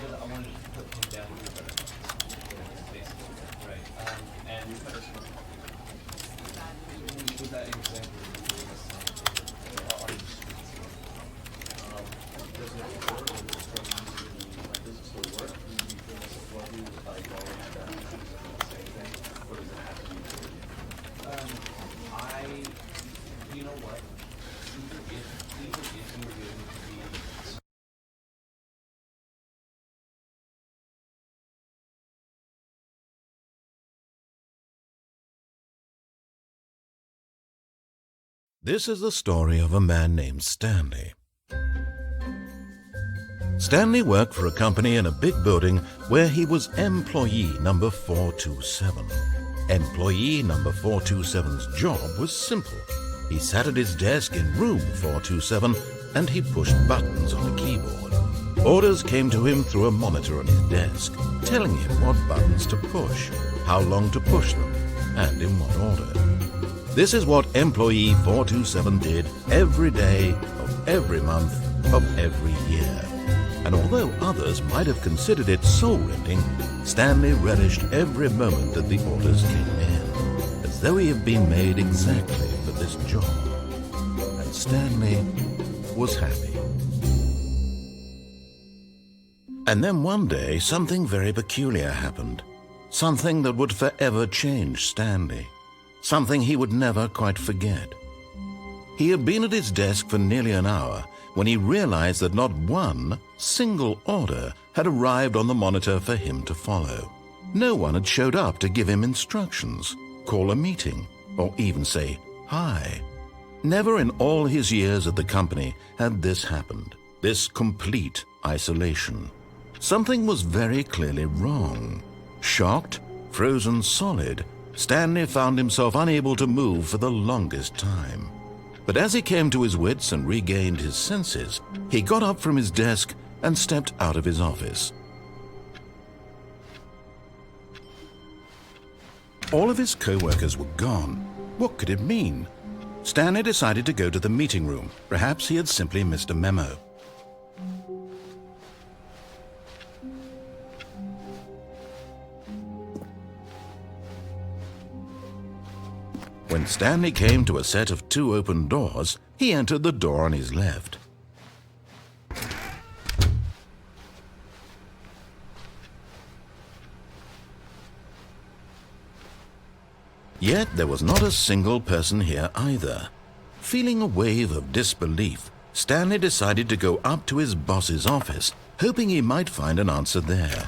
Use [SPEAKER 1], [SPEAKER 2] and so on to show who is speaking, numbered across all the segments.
[SPEAKER 1] because I wanted to put him down here better. Basically, right. And with that example,
[SPEAKER 2] Does it work? Does it still work? Do you feel this is what you would like always done? The same thing? Or does it have to be for you?
[SPEAKER 1] you know what? Even if you were going to be
[SPEAKER 3] This is the story of a man named Stanley. Stanley worked for a company in a big building where he was employee number 427. Employee number 427's job was simple. He sat at his desk in room 427 and he pushed buttons on a keyboard. Orders came to him through a monitor on his desk, telling him what buttons to push, how long to push them, and in what order. This is what employee 427 did every day of every month of every year. And although others might have considered it soul-rending, Stanley relished every moment that the orders came in, as though he had been made exactly for this job. And Stanley was happy. And then one day, something very peculiar happened. Something that would forever change Stanley. Something he would never quite forget. He had been at his desk for nearly an hour when he realized that not one single order had arrived on the monitor for him to follow. No one had showed up to give him instructions, call a meeting, or even say hi. Never in all his years at the company had this happened, this complete isolation. Something was very clearly wrong. Shocked, frozen solid, Stanley found himself unable to move for the longest time. But as he came to his wits and regained his senses, he got up from his desk and stepped out of his office. All of his co-workers were gone. What could it mean? Stanley decided to go to the meeting room. Perhaps he had simply missed a memo. When Stanley came to a set of 2 open doors, he entered the door on his left. Yet there was not a single person here either. Feeling a wave of disbelief, Stanley decided to go up to his boss's office, hoping he might find an answer there.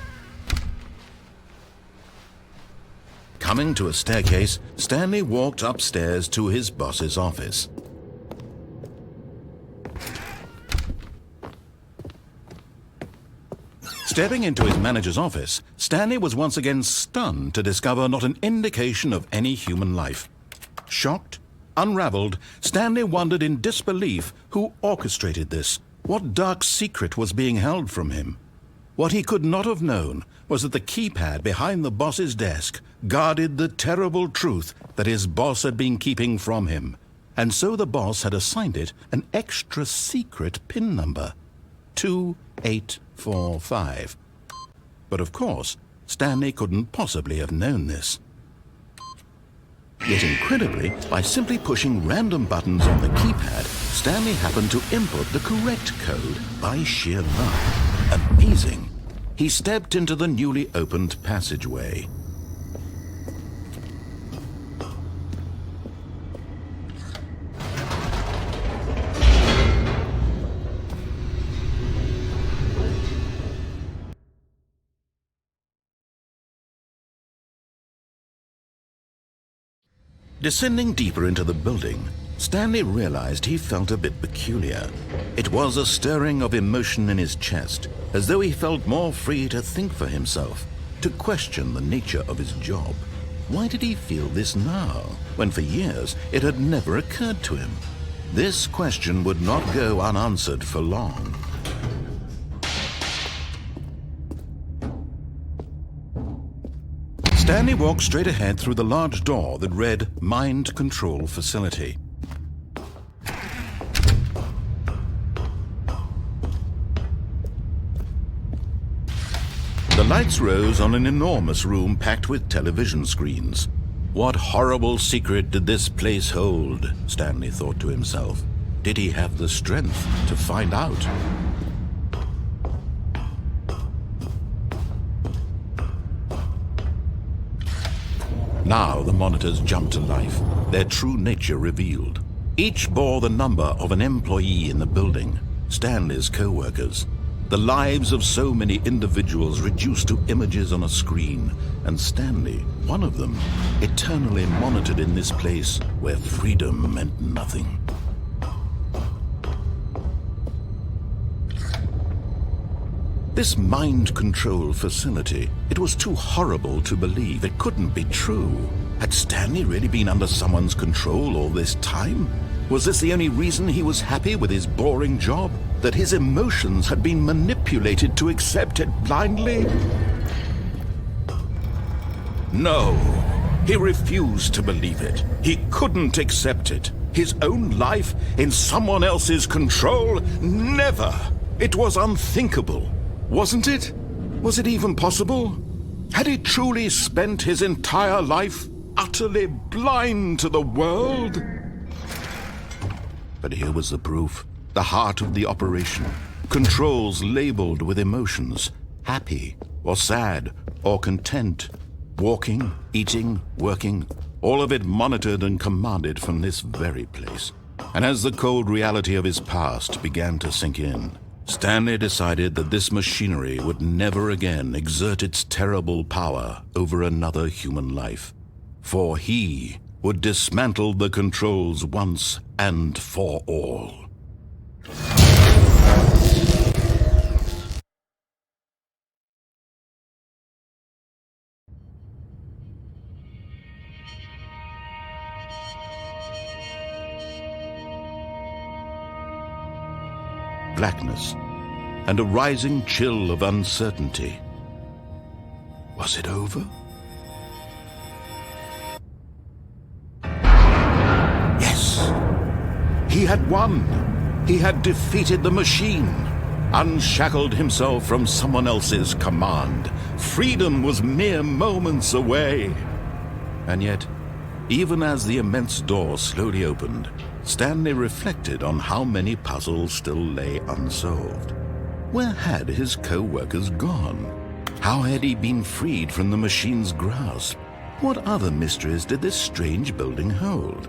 [SPEAKER 3] Coming to a staircase, Stanley walked upstairs to his boss's office. Stepping into his manager's office, Stanley was once again stunned to discover not an indication of any human life. Shocked, unraveled, Stanley wondered in disbelief who orchestrated this, what dark secret was being held from him. What he could not have known was that the keypad behind the boss's desk guarded the terrible truth that his boss had been keeping from him. And so the boss had assigned it an extra secret PIN number, 2845. But of course, Stanley couldn't possibly have known this. Yet incredibly, by simply pushing random buttons on the keypad, Stanley happened to input the correct code by sheer luck. Amazing. He stepped into the newly opened passageway. Descending deeper into the building, Stanley realized he felt a bit peculiar. It was a stirring of emotion in his chest, as though he felt more free to think for himself, to question the nature of his job. Why did he feel this now, when for years it had never occurred to him? This question would not go unanswered for long. Stanley walked straight ahead through the large door that read Mind Control Facility. The lights rose on an enormous room packed with television screens. What horrible secret did this place hold? Stanley thought to himself. Did he have the strength to find out? Now the monitors jumped to life, their true nature revealed. Each bore the number of an employee in the building, Stanley's co-workers. The lives of so many individuals reduced to images on a screen, and Stanley, one of them, eternally monitored in this place where freedom meant nothing. This mind control facility, it was too horrible to believe. It couldn't be true. Had Stanley really been under someone's control all this time? Was this the only reason he was happy with his boring job? That his emotions had been manipulated to accept it blindly? No, he refused to believe it. He couldn't accept it. His own life in someone else's control? Never! It was unthinkable. Wasn't it? Was it even possible? Had he truly spent his entire life utterly blind to the world? But here was the proof, the heart of the operation. Controls labeled with emotions, happy or sad or content. Walking, eating, working, all of it monitored and commanded from this very place. And as the cold reality of his past began to sink in, Stanley decided that this machinery would never again exert its terrible power over another human life. For he would dismantle the controls once and for all. Blackness and a rising chill of uncertainty. Was it over? Yes! He had won! He had defeated the machine, unshackled himself from someone else's command. Freedom was mere moments away. And yet, even as the immense door slowly opened, Stanley reflected on how many puzzles still lay unsolved. Where had his co-workers gone? How had he been freed from the machine's grasp? What other mysteries did this strange building hold?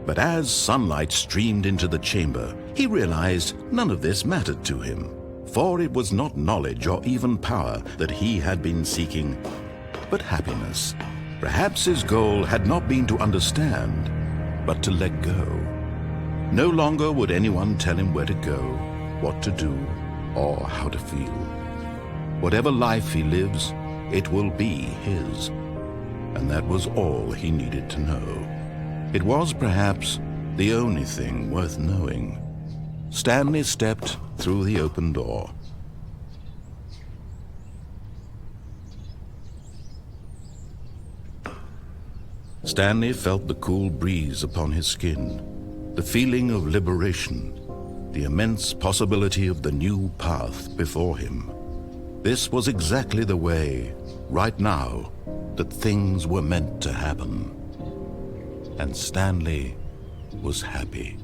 [SPEAKER 3] But as sunlight streamed into the chamber, he realized none of this mattered to him. For it was not knowledge or even power that he had been seeking, but happiness. Perhaps his goal had not been to understand, but to let go. No longer would anyone tell him where to go, what to do, or how to feel. Whatever life he lives, it will be his. And that was all he needed to know. It was perhaps the only thing worth knowing. Stanley stepped through the open door. Stanley felt the cool breeze upon his skin, the feeling of liberation, the immense possibility of the new path before him. This was exactly the way, right now, that things were meant to happen. And Stanley was happy.